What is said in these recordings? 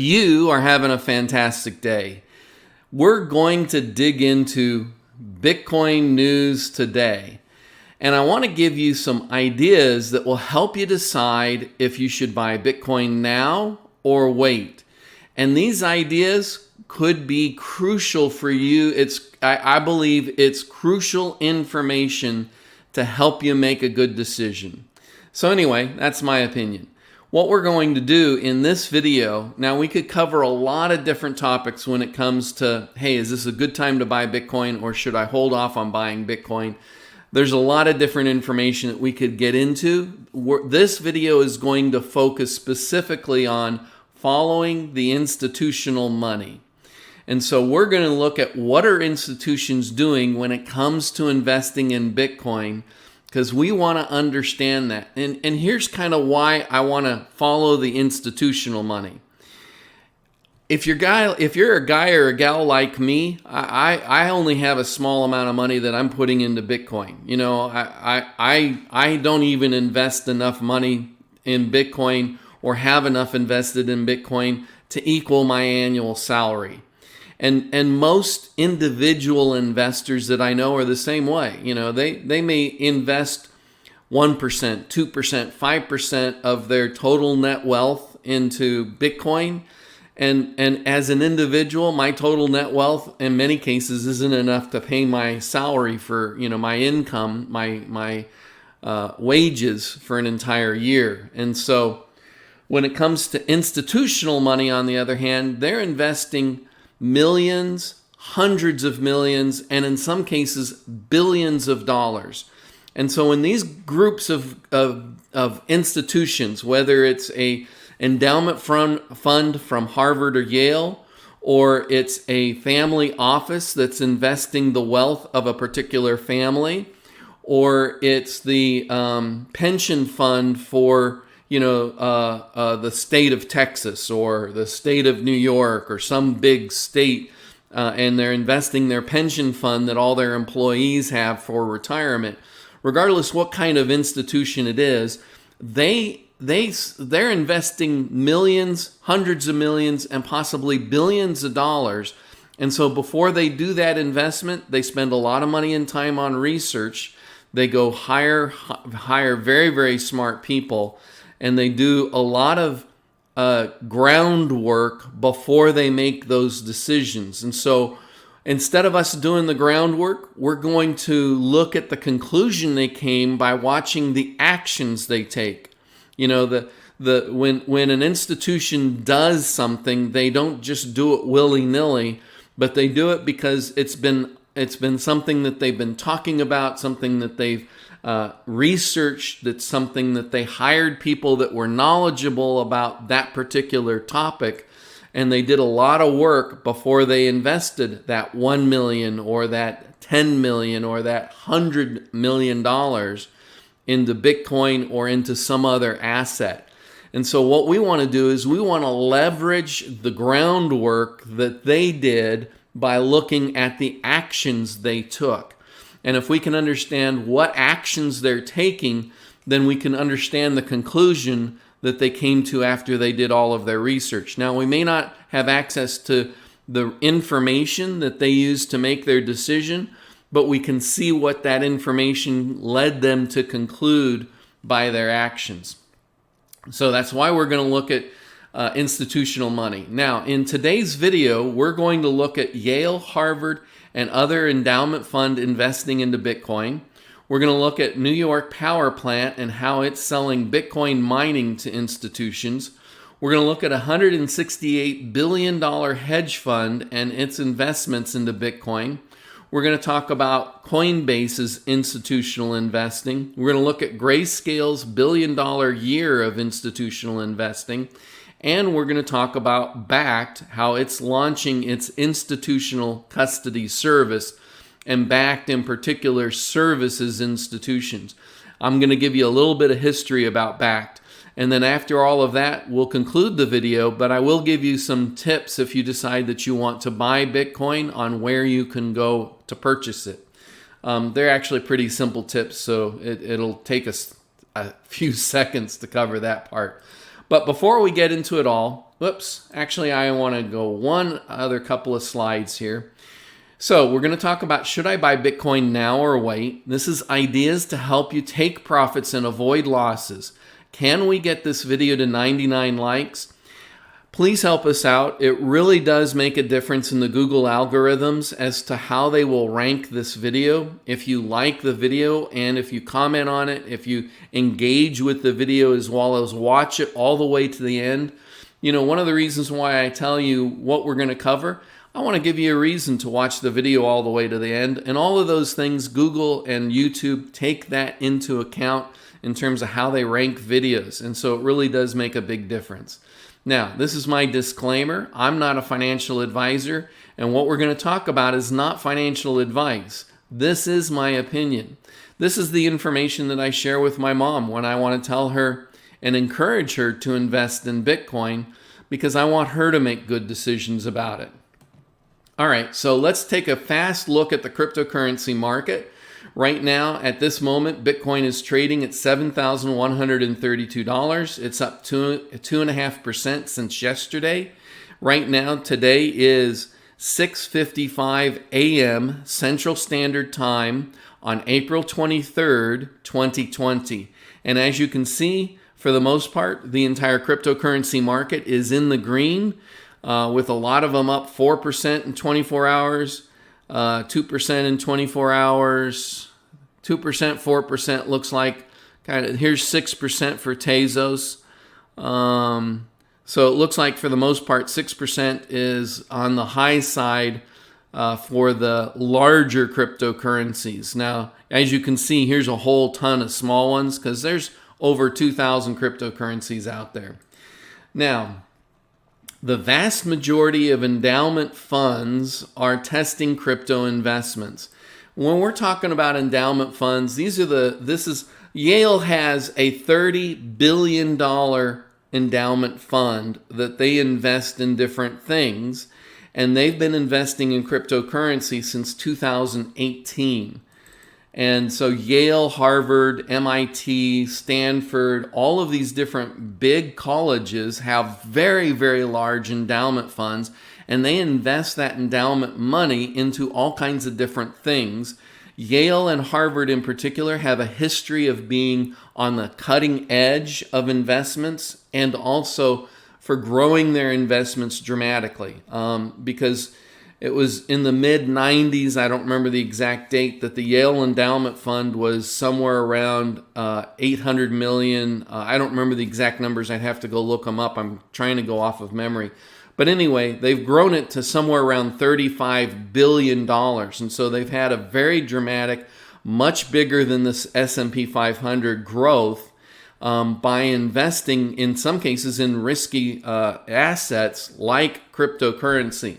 You are having a fantastic day. We're going to dig into Bitcoin news today. And I want to give you some ideas that will help you decide if you should buy Bitcoin now or wait. And these ideas could be crucial for you. I believe it's crucial information to help you make a good decision. So anyway, that's my opinion. What we're going to do in this video, now we could cover a lot of different topics when it comes to, hey, is this a good time to buy Bitcoin or should I hold off on buying Bitcoin? There's a lot of different information that we could get into. This video is going to focus specifically on following the institutional money. And so we're going to look at what are institutions doing when it comes to investing in Bitcoin, because we want to understand that. And here's kind of why I want to follow the institutional money. If you're a guy or a gal like me, I only have a small amount of money that I'm putting into Bitcoin. You know, I don't even invest enough money in Bitcoin or have enough invested in Bitcoin to equal my annual salary. And most individual investors that I know are the same way. You know, they may invest 1%, 2%, 5% of their total net wealth into Bitcoin. And as an individual, my total net wealth in many cases isn't enough to pay my salary for, you know, my income, my wages for an entire year. And so when it comes to institutional money, on the other hand, they're investing millions, hundreds of millions, and in some cases, billions of dollars. And so when these groups of institutions, whether it's a endowment fund from Harvard or Yale, or it's a family office that's investing the wealth of a particular family, or it's the pension fund for the state of Texas or the state of New York or some big state, and they're investing their pension fund that all their employees have for retirement. Regardless what kind of institution it is, they're investing millions, hundreds of millions, and possibly billions of dollars. And so before they do that investment, they spend a lot of money and time on research. They go hire very, very smart people, and they do a lot of groundwork before they make those decisions. And so instead of us doing the groundwork, we're going to look at the conclusion they came by watching the actions they take. You know, when an institution does something, they don't just do it willy-nilly, but they do it because it's been something that they've been talking about, something that they've researched, that's something that they hired people that were knowledgeable about that particular topic, and they did a lot of work before they invested that $1 million or that $10 million or that $100 million into Bitcoin or into some other asset. And so what we want to do is we want to leverage the groundwork that they did by looking at the actions they took. And if we can understand what actions they're taking, then we can understand the conclusion that they came to after they did all of their research. Now, we may not have access to the information that they used to make their decision, but we can see what that information led them to conclude by their actions. So that's why we're going to look at institutional money. Now, in today's video, we're going to look at Yale, Harvard, and other endowment fund investing into Bitcoin. We're going to look at New York Power Plant and how it's selling Bitcoin mining to institutions. We're going to look at a $168 billion hedge fund and its investments into Bitcoin. We're going to talk about Coinbase's institutional investing. We're going to look at Grayscale's billion-dollar year of institutional investing. And we're going to talk about Bakkt, how it's launching its institutional custody service, and Bakkt in particular services institutions. I'm going to give you a little bit of history about Bakkt. And then after all of that, we'll conclude the video, but I will give you some tips if you decide that you want to buy Bitcoin on where you can go to purchase it. They're actually pretty simple tips, so it'll take us a few seconds to cover that part. But before we get into it all, whoops, actually I want to go one other couple of slides here. So we're going to talk about, should I buy Bitcoin now or wait? This is ideas to help you take profits and avoid losses. Can we get this video to 99 likes? Please help us out. It really does make a difference in the Google algorithms as to how they will rank this video. If you like the video and if you comment on it, if you engage with the video as well as watch it all the way to the end. You know, one of the reasons why I tell you what we're going to cover, I want to give you a reason to watch the video all the way to the end. And all of those things, Google and YouTube take that into account in terms of how they rank videos. And so it really does make a big difference. Now, this is my disclaimer. I'm not a financial advisor, and what we're going to talk about is not financial advice. This is my opinion. This is the information that I share with my mom when I want to tell her and encourage her to invest in Bitcoin because I want her to make good decisions about it. All right, so let's take a fast look at the cryptocurrency market. Right now, at this moment, Bitcoin is trading at $7,132. It's up 2.5% since yesterday. Right now, today is 6:55 a.m. Central Standard Time on April 23rd, 2020. And as you can see, for the most part, the entire cryptocurrency market is in the green, with a lot of them up 4% in 24 hours. 2% in 24 hours, 2%, 4% looks like. Kind of here's 6% for Tezos. So it looks like for the most part, 6% is on the high side for the larger cryptocurrencies. Now, as you can see, here's a whole ton of small ones because there's over 2,000 cryptocurrencies out there. Now, the vast majority of endowment funds are testing crypto investments. When we're talking about endowment funds, Yale has a $30 billion endowment fund that they invest in different things, and they've been investing in cryptocurrency since 2018. And so Yale, Harvard, MIT, Stanford, all of these different big colleges have very, very large endowment funds, and they invest that endowment money into all kinds of different things. Yale and Harvard in particular have a history of being on the cutting edge of investments and also for growing their investments dramatically because it was in the mid-90s, I don't remember the exact date, that the Yale Endowment Fund was somewhere around 800 million. I don't remember the exact numbers. I'd have to go look them up. I'm trying to go off of memory. But anyway, they've grown it to somewhere around $35 billion. And so they've had a very dramatic, much bigger than this S&P 500 growth by investing, in some cases, in risky assets like cryptocurrency.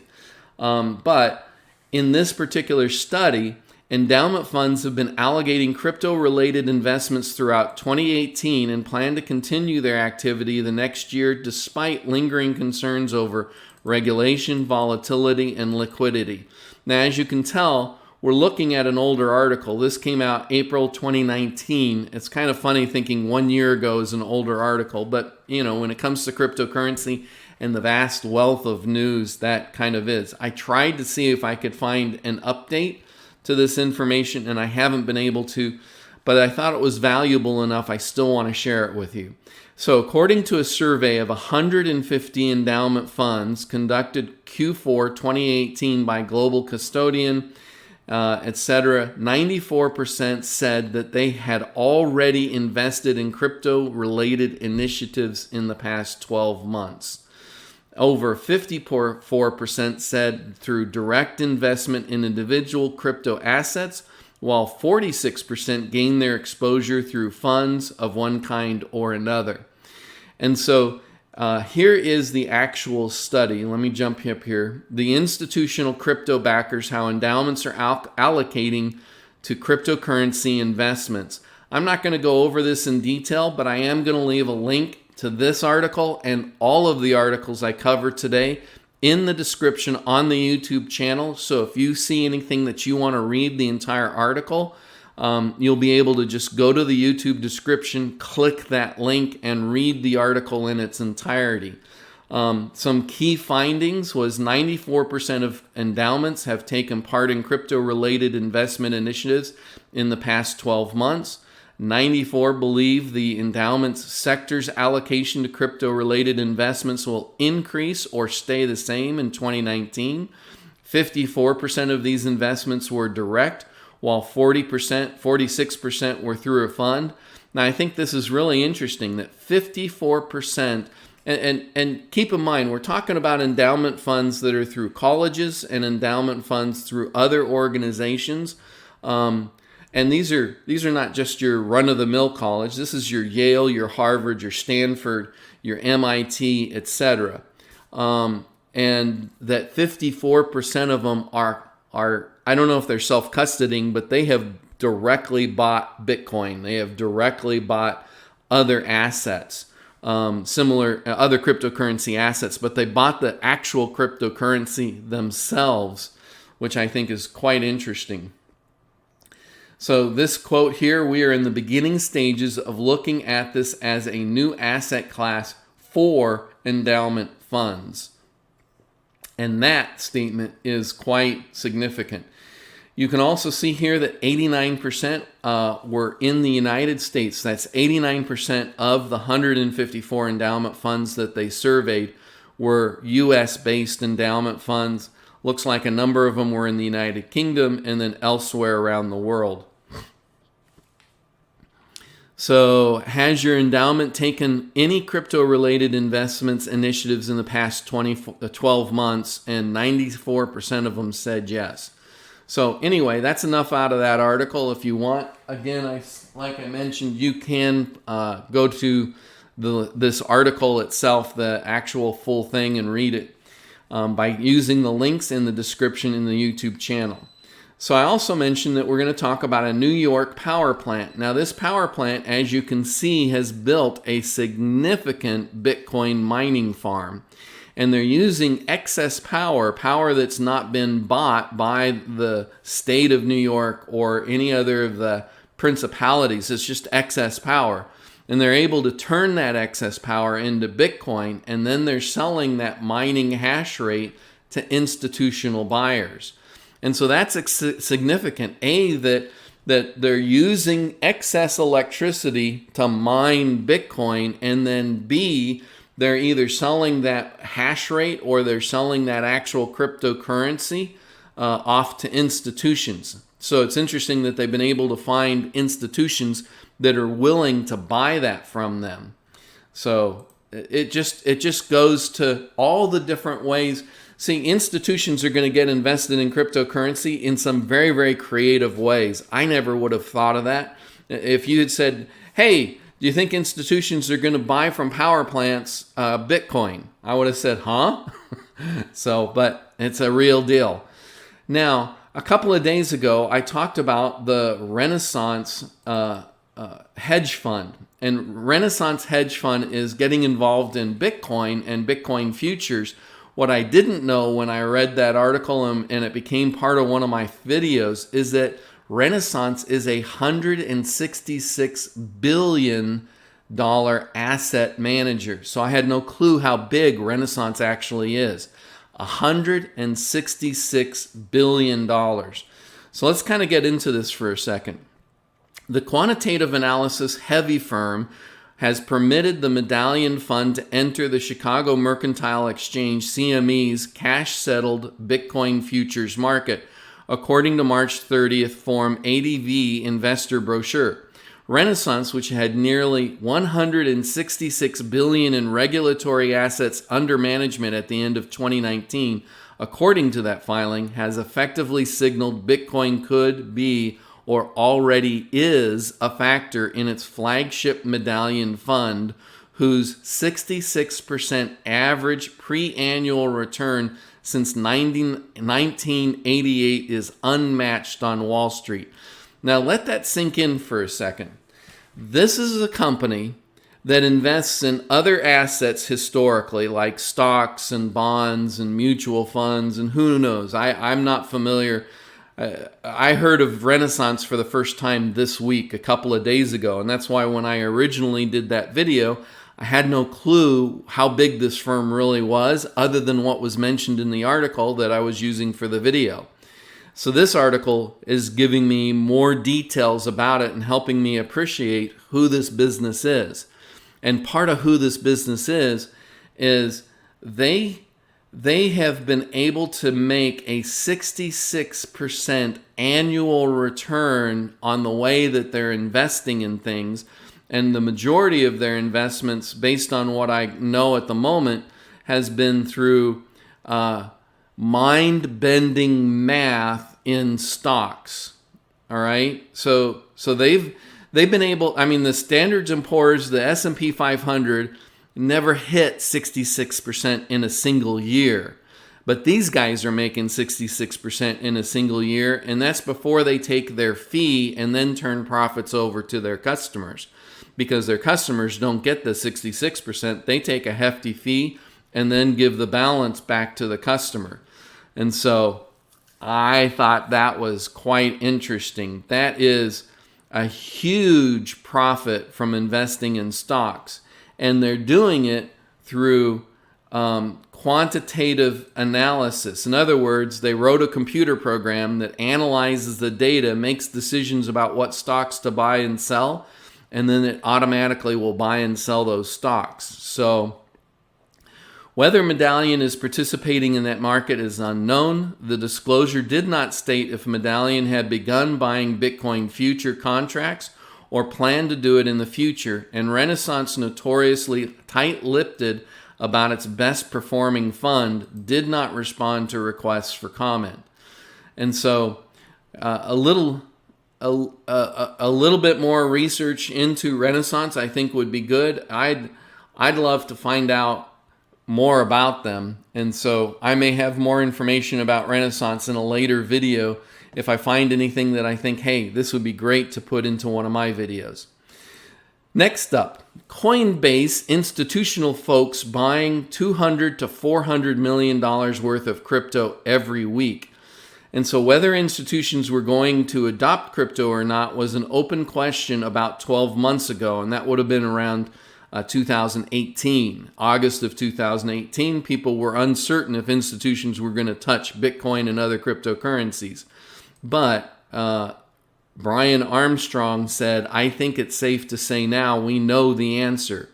But in this particular study, endowment funds have been allocating crypto-related investments throughout 2018 and plan to continue their activity the next year despite lingering concerns over regulation, volatility, and liquidity. Now, as you can tell, we're looking at an older article. This came out April 2019. It's kind of funny thinking 1 year ago is an older article, but you know, when it comes to cryptocurrency and the vast wealth of news, that kind of is. I tried to see if I could find an update to this information, and I haven't been able to, but I thought it was valuable enough, I still want to share it with you. So according to a survey of 150 endowment funds conducted Q4 2018 by Global Custodian, etc., 94% said that they had already invested in crypto-related initiatives in the past 12 months. Over 54% said through direct investment in individual crypto assets, while 46% gained their exposure through funds of one kind or another. And so here is the actual study. Let me jump up here. The institutional crypto backers, how endowments are allocating to cryptocurrency investments. I'm not going to go over this in detail, but I am going to leave a link to this article and all of the articles I cover today in the description on the YouTube channel. So if you see anything that you want to read the entire article, you'll be able to just go to the YouTube description, click that link, and read the article in its entirety. Some key findings was 94% of endowments have taken part in crypto-related investment initiatives in the past 12 months. 94 believe the endowment's sector's allocation to crypto-related investments will increase or stay the same in 2019. 54% of these investments were direct, while 46% were through a fund. Now, I think this is really interesting that 54%, and keep in mind, we're talking about endowment funds that are through colleges and endowment funds through other organizations. And these are not just your run-of-the-mill college. This is your Yale, your Harvard, your Stanford, your MIT, etc. And that 54% of them are I don't know if they're self-custodying, but they have directly bought Bitcoin. They have directly bought other assets, similar other cryptocurrency assets, but they bought the actual cryptocurrency themselves, which I think is quite interesting. So this quote here, we are in the beginning stages of looking at this as a new asset class for endowment funds. And that statement is quite significant. You can also see here that 89% were in the United States. That's 89% of the 154 endowment funds that they surveyed were U.S.-based endowment funds. Looks like a number of them were in the United Kingdom and then elsewhere around the world. So, has your endowment taken any crypto-related investments initiatives in the past 12 months? And 94% of them said yes. So anyway, that's enough out of that article. If you want, again, like I mentioned, you can go to this article itself, the actual full thing, and read it by using the links in the description in the YouTube channel. So I also mentioned that we're going to talk about a New York power plant. Now this power plant, as you can see, has built a significant Bitcoin mining farm. And they're using excess power that's not been bought by the state of New York or any other of the principalities. It's just excess power. And they're able to turn that excess power into Bitcoin, and then they're selling that mining hash rate to institutional buyers. And so that's significant. That they're using excess electricity to mine Bitcoin, and then B, they're either selling that hash rate or they're selling that actual cryptocurrency off to institutions. So it's interesting that they've been able to find institutions that are willing to buy that from them. So it just goes to all the different ways. See, institutions are going to get invested in cryptocurrency in some very, very creative ways. I never would have thought of that. If you had said, hey, do you think institutions are going to buy from power plants Bitcoin? I would have said, huh? But it's a real deal. Now, a couple of days ago, I talked about the Renaissance hedge fund. And Renaissance hedge fund is getting involved in Bitcoin and Bitcoin futures. What I didn't know when I read that article and it became part of one of my videos is that Renaissance is a $166 billion asset manager. So I had no clue how big Renaissance actually is. $166 billion. So let's kind of get into this for a second. The quantitative analysis heavy firm has permitted the Medallion Fund to enter the Chicago Mercantile Exchange CME's cash-settled Bitcoin futures market, according to March 30th Form ADV investor brochure. Renaissance, which had nearly $166 billion in regulatory assets under management at the end of 2019, according to that filing, has effectively signaled Bitcoin could be or already is a factor in its flagship Medallion Fund, whose 66% average pre-annual return since 1988 is unmatched on Wall Street. Now let that sink in for a second. This is a company that invests in other assets historically, like stocks and bonds and mutual funds and who knows. I'm not familiar. I heard of Renaissance for the first time this week, a couple of days ago, and that's why when I originally did that video, I had no clue how big this firm really was, other than what was mentioned in the article that I was using for the video. So this article is giving me more details about it and helping me appreciate who this business is. And part of who this business is they have been able to make a 66% annual return on the way that they're investing in things. And the majority of their investments, based on what I know at the moment, has been through mind-bending math in stocks. All right, so they've been able. I mean, the Standard & Poor's, the S&P 500, never hit 66% in a single year, but these guys are making 66% in a single year, and that's before they take their fee and then turn profits over to their customers, because their customers don't get the 66%. They take a hefty fee and then give the balance back to the customer. And so I thought that was quite interesting. That is a huge profit from investing in stocks. And they're doing it through quantitative analysis. In other words, they wrote a computer program that analyzes the data, makes decisions about what stocks to buy and sell, and then it automatically will buy and sell those stocks. So whether Medallion is participating in that market is unknown. The disclosure did not state if Medallion had begun buying Bitcoin future contracts or planned to do it in the future, and Renaissance, notoriously tight-lipped about its best performing fund, did not respond to requests for comment. And so a little bit more research into Renaissance I think would be good. I'd love to find out more about them, and so I may have more information about Renaissance in a later video if I find anything that I think, hey, this would be great to put into one of my videos. Next up, Coinbase institutional folks buying $200 to $400 million worth of crypto every week. And so whether institutions were going to adopt crypto or not was an open question about 12 months ago, and that would have been around 2018. August of 2018, people were uncertain if institutions were going to touch Bitcoin and other cryptocurrencies. But Brian Armstrong said, I think it's safe to say now we know the answer.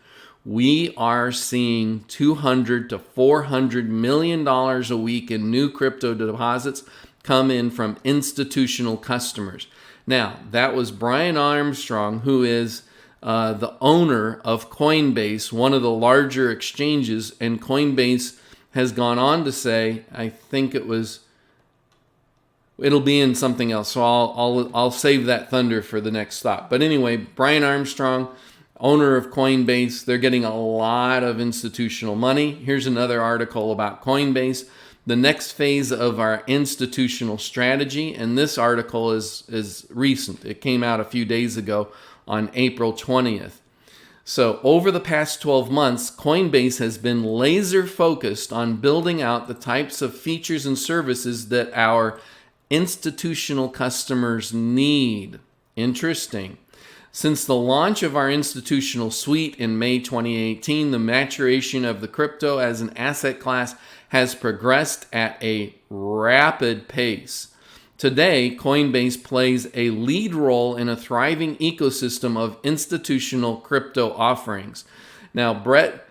We are seeing $200 to $400 million a week in new crypto deposits come in from institutional customers. Now, that was Brian Armstrong, who is the owner of Coinbase, one of the larger exchanges, and Coinbase has gone on to say, I think it'll be in something else, so I'll save that thunder for the next stop. But anyway, Brian Armstrong, owner of Coinbase, they're getting a lot of institutional money. Here's another article about Coinbase, the next phase of our institutional strategy, and this article is recent. It came out a few days ago on April 20th. So over the past 12 months, Coinbase has been laser focused on building out the types of features and services that our institutional customers need. Interesting. Since the launch of our institutional suite in May 2018, the maturation of the crypto as an asset class has progressed at a rapid pace. Today, Coinbase plays a lead role in a thriving ecosystem of institutional crypto offerings. Now, Brett,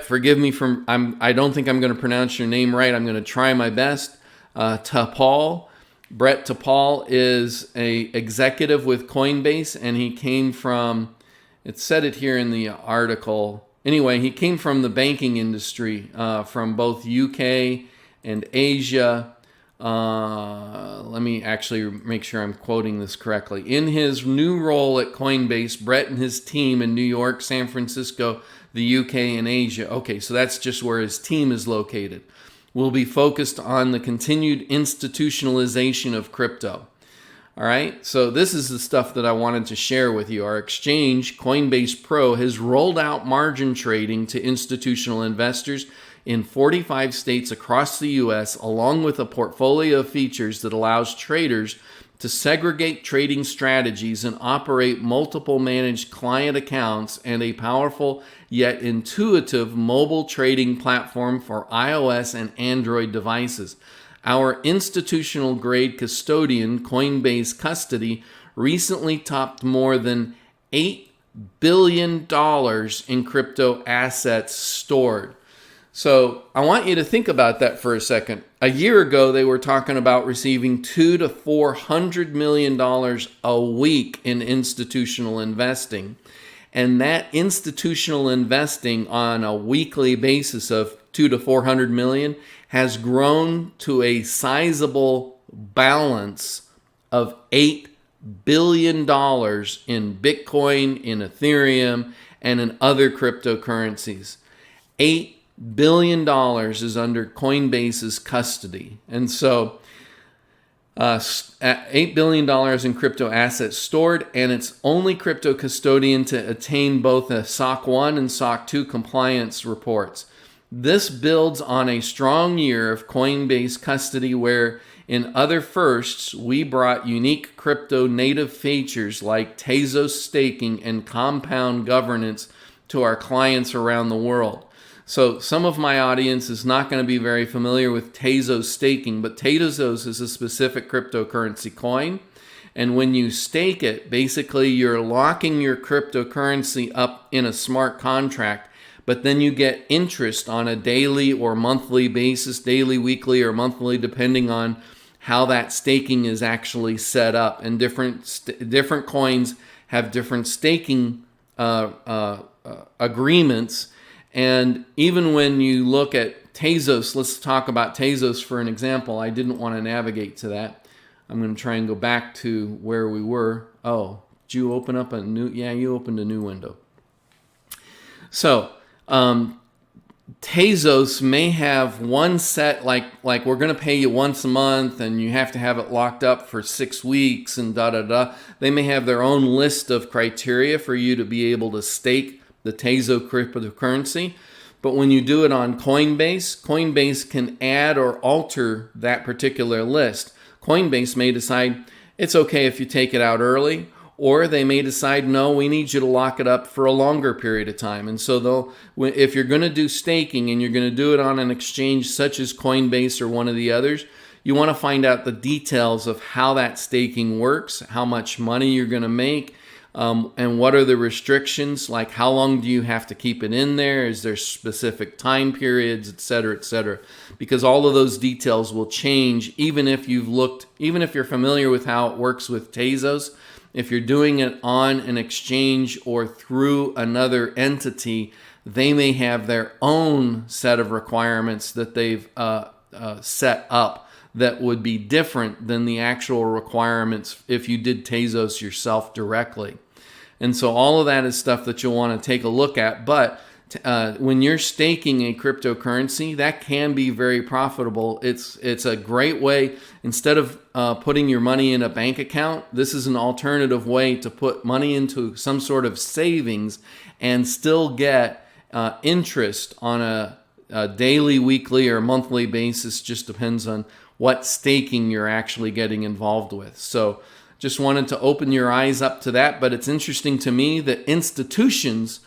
forgive me I don't think I'm going to pronounce your name right. I'm going to try my best. Tapal. Brett Tapal is a executive with Coinbase, and he came from, it said it here in the article. Anyway, he came from the banking industry, from both UK and Asia. Let me actually make sure I'm quoting this correctly. In his new role at Coinbase, Brett and his team in New York, San Francisco, the UK, and Asia. Okay, so that's just where his team is located. Will be focused on the continued institutionalization of crypto. All right, so this is the stuff that I wanted to share with you. Our exchange, Coinbase Pro, has rolled out margin trading to institutional investors in 45 states across the U.S., along with a portfolio of features that allows traders to segregate trading strategies and operate multiple managed client accounts and a powerful yet intuitive mobile trading platform for iOS and Android devices. Our institutional-grade custodian, Coinbase Custody, recently topped more than $8 billion in crypto assets stored. So I want you to think about that for a second. A year ago, they were talking about receiving $200 to $400 million a week in institutional investing. And that institutional investing on a weekly basis of $200 to $400 million has grown to a sizable balance of $8 billion in Bitcoin, in Ethereum, and in other cryptocurrencies. $8 billion is under Coinbase's custody. And so $8 billion in crypto assets stored, and it's only crypto custodian to attain both a SOC 1 and SOC 2 compliance reports. This builds on a strong year of Coinbase custody where in other firsts, we brought unique crypto native features like Tezos staking and compound governance to our clients around the world. So some of my audience is not going to be very familiar with Tezos staking, but Tezos is a specific cryptocurrency coin. And when you stake it, basically you're locking your cryptocurrency up in a smart contract, but then you get interest on a daily or monthly basis, daily, weekly, or monthly, depending on how that staking is actually set up. And different coins have different staking agreements. And even when you look at Tezos, let's talk about Tezos for an example. I didn't want to navigate to that. I'm going to try and go back to where we were. Oh, did you open up a new? Yeah, you opened a new window. So Tezos may have one set, like we're going to pay you once a month and you have to have it locked up for 6 weeks and da-da-da. They may have their own list of criteria for you to be able to stake the Tezos cryptocurrency. But when you do it on Coinbase, Coinbase can add or alter that particular list. Coinbase may decide it's okay if you take it out early, or they may decide, no, we need you to lock it up for a longer period of time. And so if you're going to do staking and you're going to do it on an exchange such as Coinbase or one of the others, you want to find out the details of how that staking works, how much money you're going to make, and what are the restrictions, like how long do you have to keep it in there? Is there specific time periods, et cetera, because all of those details will change even if you're familiar with how it works with Tezos. If you're doing it on an exchange or through another entity, they may have their own set of requirements that they've set up that would be different than the actual requirements if you did Tezos yourself directly. And so all of that is stuff that you'll want to take a look at. But when you're staking a cryptocurrency, that can be very profitable. It's a great way, instead of putting your money in a bank account, this is an alternative way to put money into some sort of savings and still get interest on a daily, weekly, or monthly basis. Just depends on what staking you're actually getting involved with. So just wanted to open your eyes up to that. But it's interesting to me that institutions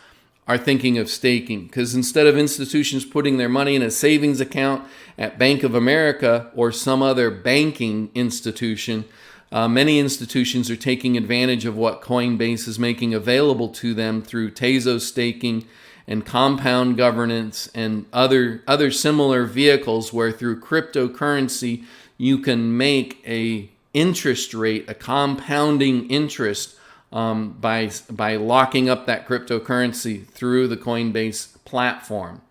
are thinking of staking, because instead of institutions putting their money in a savings account at Bank of America or some other banking institution, many institutions are taking advantage of what Coinbase is making available to them through Tezos staking and compound governance and other similar vehicles, where through cryptocurrency you can make a interest rate, a compounding interest, by locking up that cryptocurrency through the Coinbase platform.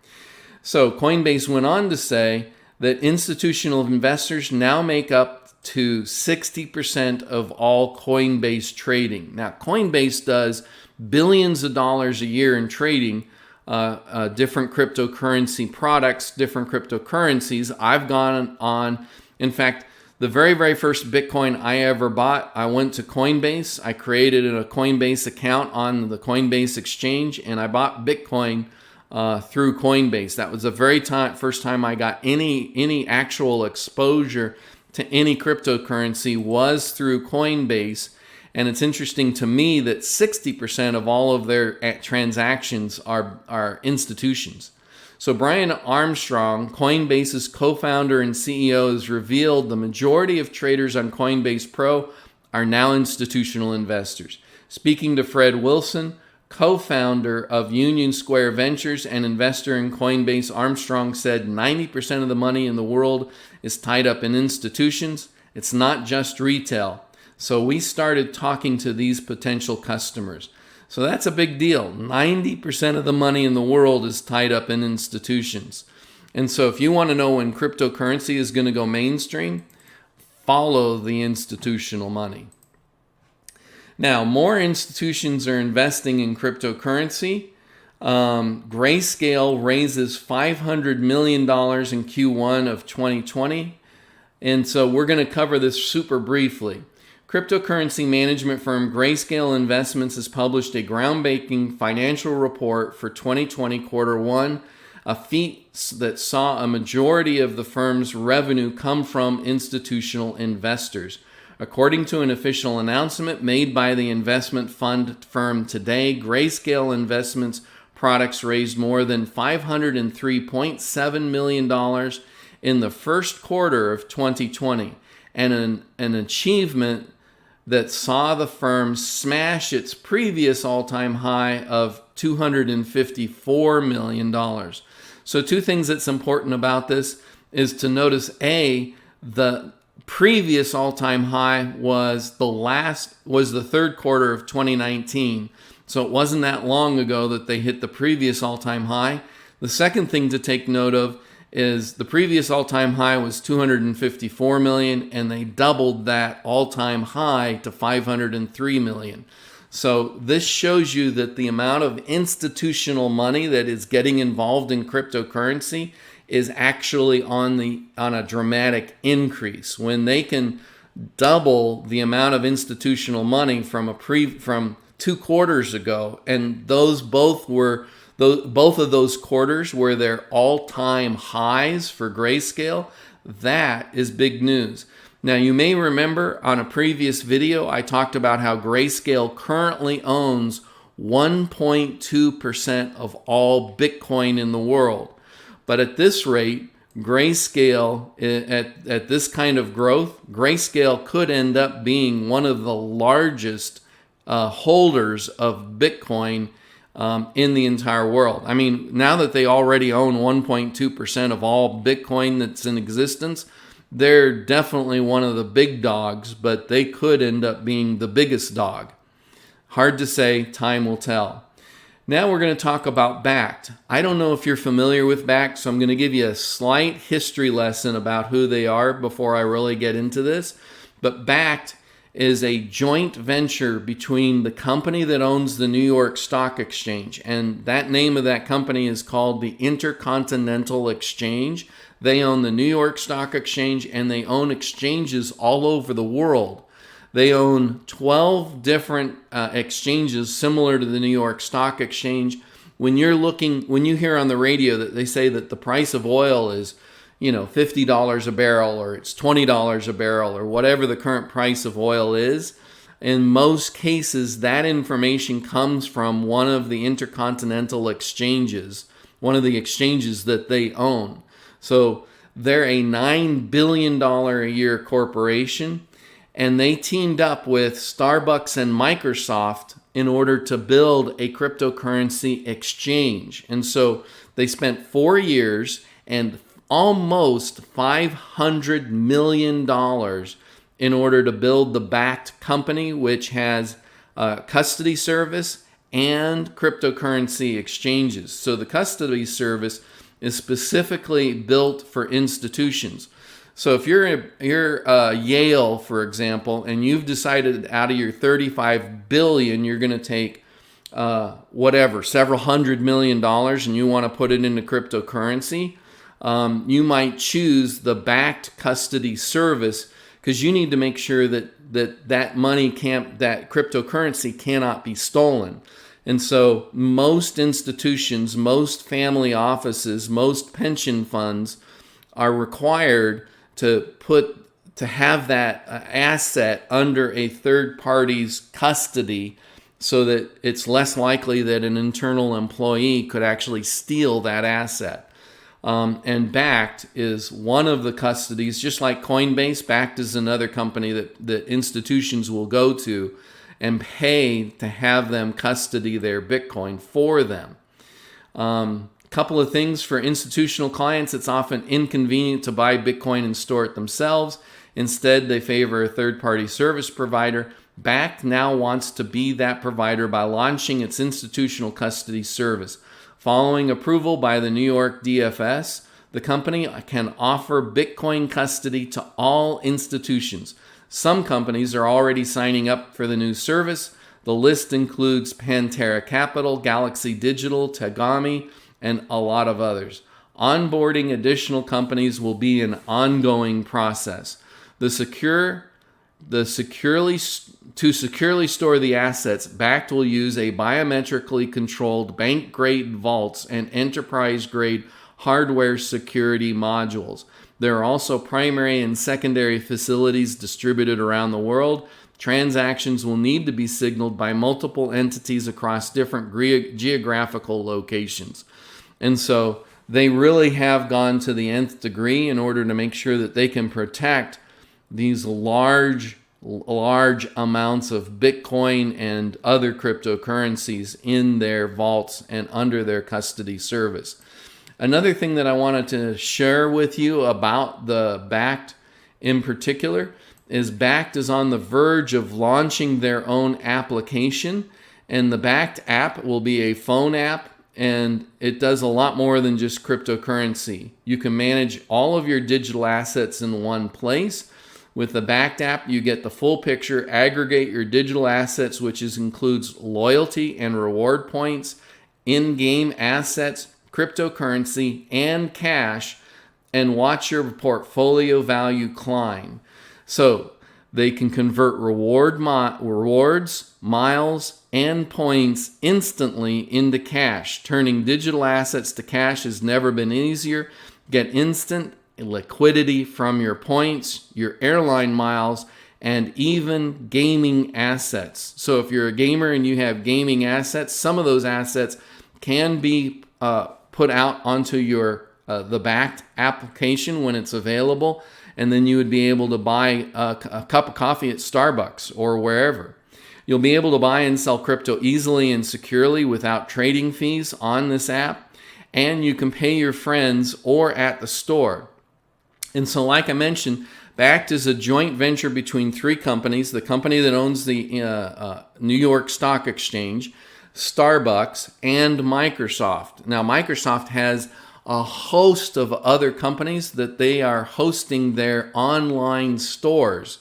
So Coinbase went on to say that institutional investors now make up to 60% of all Coinbase trading. Now, Coinbase does billions of dollars a year in trading different cryptocurrency products, different cryptocurrencies. I've gone on, in fact, the very, very first Bitcoin I ever bought, I went to Coinbase. I created a Coinbase account on the Coinbase exchange, and I bought Bitcoin through Coinbase. That was the very first time I got any actual exposure to any cryptocurrency was through Coinbase. And it's interesting to me that 60% of all of their transactions are institutions. So Brian Armstrong, Coinbase's co-founder and CEO, has revealed the majority of traders on Coinbase Pro are now institutional investors. Speaking to Fred Wilson, co-founder of Union Square Ventures and investor in Coinbase, Armstrong said 90% of the money in the world is tied up in institutions. It's not just retail. So we started talking to these potential customers. So that's a big deal. 90% of the money in the world is tied up in institutions. And so if you want to know when cryptocurrency is going to go mainstream, follow the institutional money. Now, more institutions are investing in cryptocurrency. Grayscale raises $500 million in Q1 of 2020. And so we're going to cover this super briefly. Cryptocurrency management firm Grayscale Investments has published a groundbreaking financial report for 2020 quarter one, a feat that saw a majority of the firm's revenue come from institutional investors. According to an official announcement made by the investment fund firm today, Grayscale Investments products raised more than $503.7 million in the first quarter of 2020, and an achievement that saw the firm smash its previous all-time high of $254 million. So two things that's important about this is to notice, A, the previous all-time high was the third quarter of 2019. So it wasn't that long ago that they hit the previous all-time high. The second thing to take note of is the previous all-time high was $254 million, and they doubled that all-time high to $503 million. So this shows you that the amount of institutional money that is getting involved in cryptocurrency is actually on a dramatic increase. When they can double the amount of institutional money from 2 quarters ago, and both of those quarters were their all-time highs for Grayscale, that is big news. Now, you may remember on a previous video, I talked about how Grayscale currently owns 1.2% of all Bitcoin in the world. But at this rate, Grayscale, at this kind of growth, Grayscale could end up being one of the largest holders of Bitcoin in the entire world. I mean, now that they already own 1.2% of all Bitcoin that's in existence, they're definitely one of the big dogs, but they could end up being the biggest dog. Hard to say, time will tell. Now we're going to talk about Bakkt. I don't know if you're familiar with Bakkt, so I'm going to give you a slight history lesson about who they are before I really get into this. But Bakkt is a joint venture between the company that owns the New York Stock Exchange, and that name of that company is called the Intercontinental Exchange. They own the New York Stock Exchange, and they own exchanges all over the world. They own 12 different exchanges similar to the New York Stock Exchange. When you hear on the radio that they say that the price of oil is, $50 a barrel, or it's $20 a barrel, or whatever the current price of oil is, in most cases, that information comes from one of the intercontinental exchanges, one of the exchanges that they own. So they're a $9 billion a year corporation, and they teamed up with Starbucks and Microsoft in order to build a cryptocurrency exchange. And so they spent 4 years and almost $500 million in order to build the Bakkt company, which has a custody service and cryptocurrency exchanges. So the custody service is specifically built for institutions. So if you're Yale, for example, and you've decided out of your $35 billion, you're going to take several $100 million, and you want to put it into cryptocurrency, you might choose the Bakkt custody service, because you need to make sure that money that cryptocurrency cannot be stolen. And so most institutions, most family offices, most pension funds are required to put to have that asset under a third party's custody so that it's less likely that an internal employee could actually steal that asset. And Bakkt is one of the custodies, just like Coinbase. Bakkt is another company that institutions will go to and pay to have them custody their Bitcoin for them. Couple of things for institutional clients: it's often inconvenient to buy Bitcoin and store it themselves. Instead, they favor a third-party service provider. Bakkt now wants to be that provider by launching its institutional custody service. Following approval by the New York DFS, the company can offer Bitcoin custody to all institutions. Some companies are already signing up for the new service. The list includes Pantera Capital, Galaxy Digital, Tagami, and a lot of others. Onboarding additional companies will be an ongoing process. To securely store the assets, Bakkt will use a biometrically controlled bank-grade vaults and enterprise-grade hardware security modules. There are also primary and secondary facilities distributed around the world. Transactions will need to be signaled by multiple entities across different geographical locations. And so they really have gone to the nth degree in order to make sure that they can protect these large amounts of Bitcoin and other cryptocurrencies in their vaults and under their custody service. Another thing that I wanted to share with you about the Bakkt in particular is Bakkt is on the verge of launching their own application, and the Bakkt app will be a phone app, and it does a lot more than just cryptocurrency. You can manage all of your digital assets in one place. With the Bakkt app, you get the full picture, aggregate your digital assets, which includes loyalty and reward points, in-game assets, cryptocurrency, and cash, and watch your portfolio value climb. So they can convert rewards, miles, and points instantly into cash. Turning digital assets to cash has never been easier. Get instant liquidity from your points, your airline miles, and even gaming assets. So if you're a gamer and you have gaming assets, some of those assets can be put out onto your the Bakkt application when it's available, and then you would be able to buy a cup of coffee at Starbucks or wherever. You'll be able to buy and sell crypto easily and securely without trading fees on this app, and you can pay your friends or at the store. And so, like I mentioned, Bakkt is a joint venture between three companies: the company that owns the New York Stock Exchange, Starbucks, and Microsoft. Now, Microsoft has a host of other companies that they are hosting their online stores.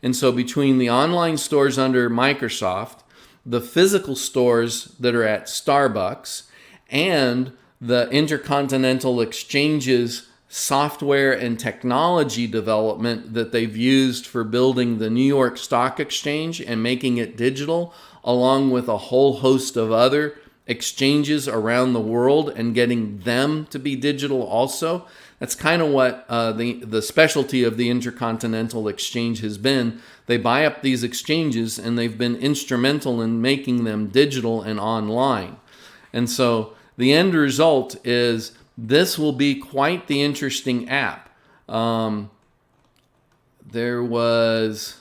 And so between the online stores under Microsoft, the physical stores that are at Starbucks, and the Intercontinental Exchange's software and technology development that they've used for building the New York Stock Exchange and making it digital, along with a whole host of other exchanges around the world and getting them to be digital also. That's kind of what the specialty of the Intercontinental Exchange has been. They buy up these exchanges and they've been instrumental in making them digital and online. And so the end result is this will be quite the interesting app. There was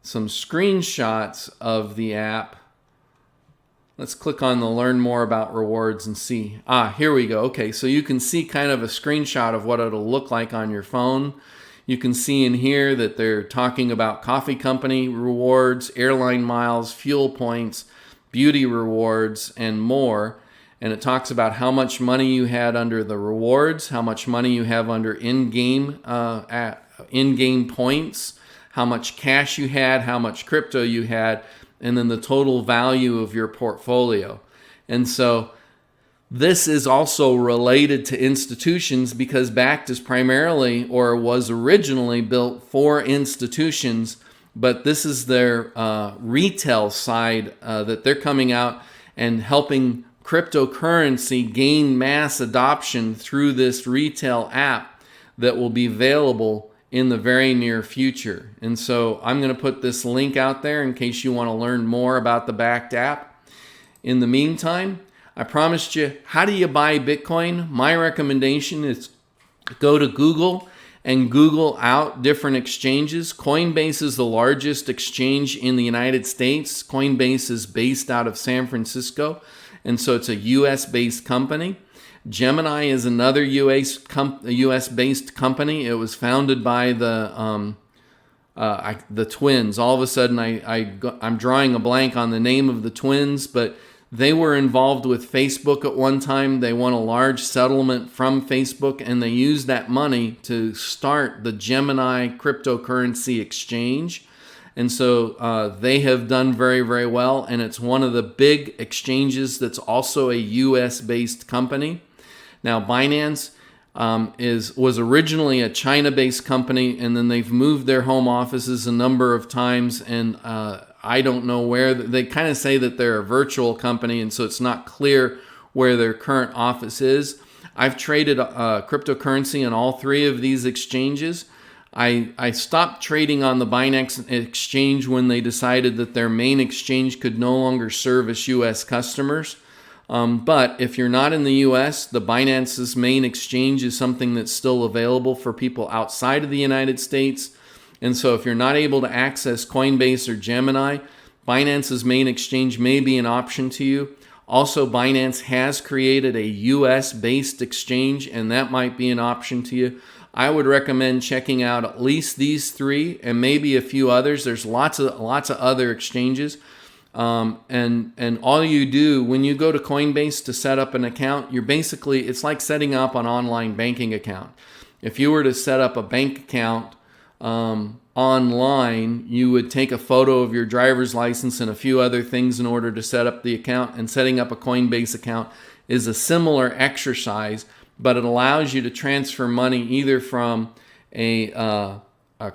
some screenshots of the app. Let's click on the learn more about rewards and see. Here we go. Okay, so you can see kind of a screenshot of what it'll look like on your phone. You can see in here that they're talking about coffee company rewards, airline miles, fuel points, beauty rewards, and more. And it talks about how much money you had under the rewards, how much money you have under in-game points, how much cash you had, how much crypto you had, and then the total value of your portfolio. And so this is also related to institutions because Bakkt is primarily, or was originally, built for institutions, but this is their retail side that they're coming out and helping cryptocurrency gain mass adoption through this retail app that will be available in the very near future. And so I'm going to put this link out there in case you want to learn more about the backed app. In the meantime, I promised you, how do you buy Bitcoin? My recommendation is go to Google and Google out different exchanges. Coinbase is the largest exchange in the United States. Coinbase is based out of San Francisco, and so it's a US-based company. Gemini is another US-based company. It was founded by the twins. All of a sudden, I'm drawing a blank on the name of the twins, but they were involved with Facebook at one time. They won a large settlement from Facebook, and they used that money to start the Gemini cryptocurrency exchange. And so they have done very, very well, and it's one of the big exchanges that's also a US-based company. Now, Binance was originally a China-based company, and then they've moved their home offices a number of times, and I don't know where. They kind of say that they're a virtual company, and so it's not clear where their current office is. I've traded cryptocurrency on all three of these exchanges. I stopped trading on the Binance exchange when they decided that their main exchange could no longer service U.S. customers. But if you're not in the U.S., the Binance's main exchange is something that's still available for people outside of the United States. And so if you're not able to access Coinbase or Gemini, Binance's main exchange may be an option to you. Also, Binance has created a US-based exchange, and that might be an option to you. I would recommend checking out at least these three and maybe a few others. There's lots of other exchanges. And all you do when you go to Coinbase to set up an account, it's like setting up an online banking account. If you were to set up a bank account online, you would take a photo of your driver's license and a few other things in order to set up the account. And setting up a Coinbase account is a similar exercise, but it allows you to transfer money either from a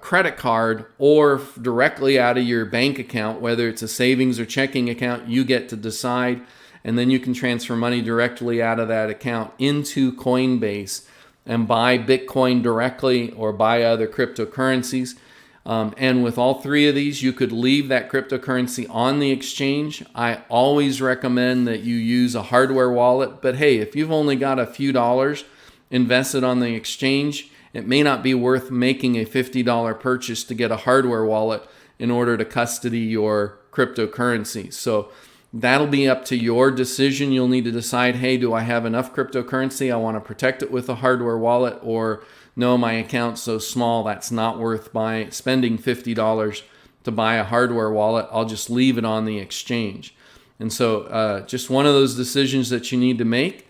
credit card or directly out of your bank account, whether it's a savings or checking account. You get to decide, and then you can transfer money directly out of that account into Coinbase and buy Bitcoin directly or buy other cryptocurrencies. And with all three of these, you could leave that cryptocurrency on the exchange. I always recommend that you use a hardware wallet. But hey, if you've only got a few dollars invested on the exchange, it may not be worth making a $50 purchase to get a hardware wallet in order to custody your cryptocurrency. So that'll be up to your decision. You'll need to decide, hey, do I have enough cryptocurrency? I want to protect it with a hardware wallet, or no, my account's so small that's not worth spending $50 to buy a hardware wallet. I'll just leave it on the exchange. And so just one of those decisions that you need to make.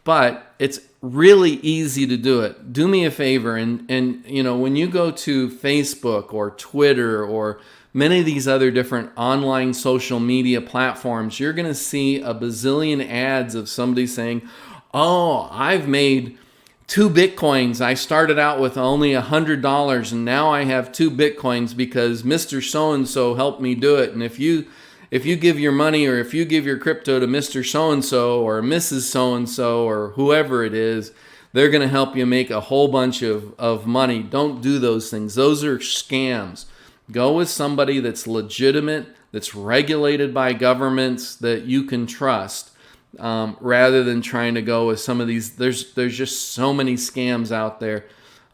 But it's really easy to do it. Do me a favor, and you know, when you go to Facebook or Twitter or many of these other different online social media platforms, you're going to see a bazillion ads of somebody saying, oh, I've made 2 Bitcoins. I started out with only $100 and now I have 2 Bitcoins because Mr. So-and-so helped me do it. And if you give your money, or if you give your crypto to Mr. So-and-so or Mrs. So-and-so or whoever it is, they're going to help you make a whole bunch of money. Don't do those things. Those are scams. Go with somebody that's legitimate, that's regulated by governments, that you can trust, rather than trying to go with some of these. There's just so many scams out there.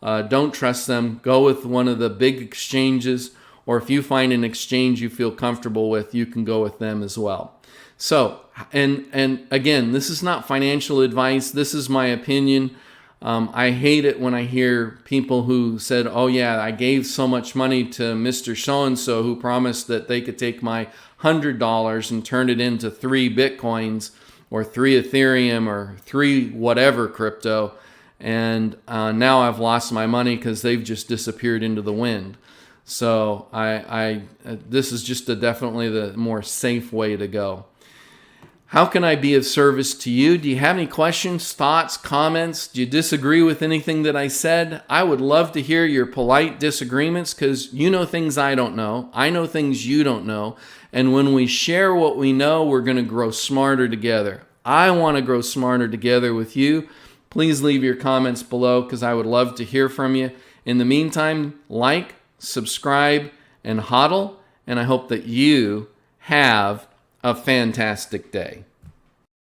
Don't trust them. Go with one of the big exchanges, or if you find an exchange you feel comfortable with, you can go with them as well. So, and again, this is not financial advice. This is my opinion. I hate it when I hear people who said, oh yeah, I gave so much money to Mr. So-and-so who promised that they could take my $100 and turn it into 3 Bitcoins or 3 Ethereum or 3 whatever crypto. And now I've lost my money because they've just disappeared into the wind. So this is just definitely the more safe way to go. How can I be of service to you? Do you have any questions, thoughts, comments? Do you disagree with anything that I said? I would love to hear your polite disagreements, because you know things I don't know. I know things you don't know. And when we share what we know, we're going to grow smarter together. I want to grow smarter together with you. Please leave your comments below, because I would love to hear from you. In the meantime, like, subscribe, and hodl, and I hope that you have a fantastic day.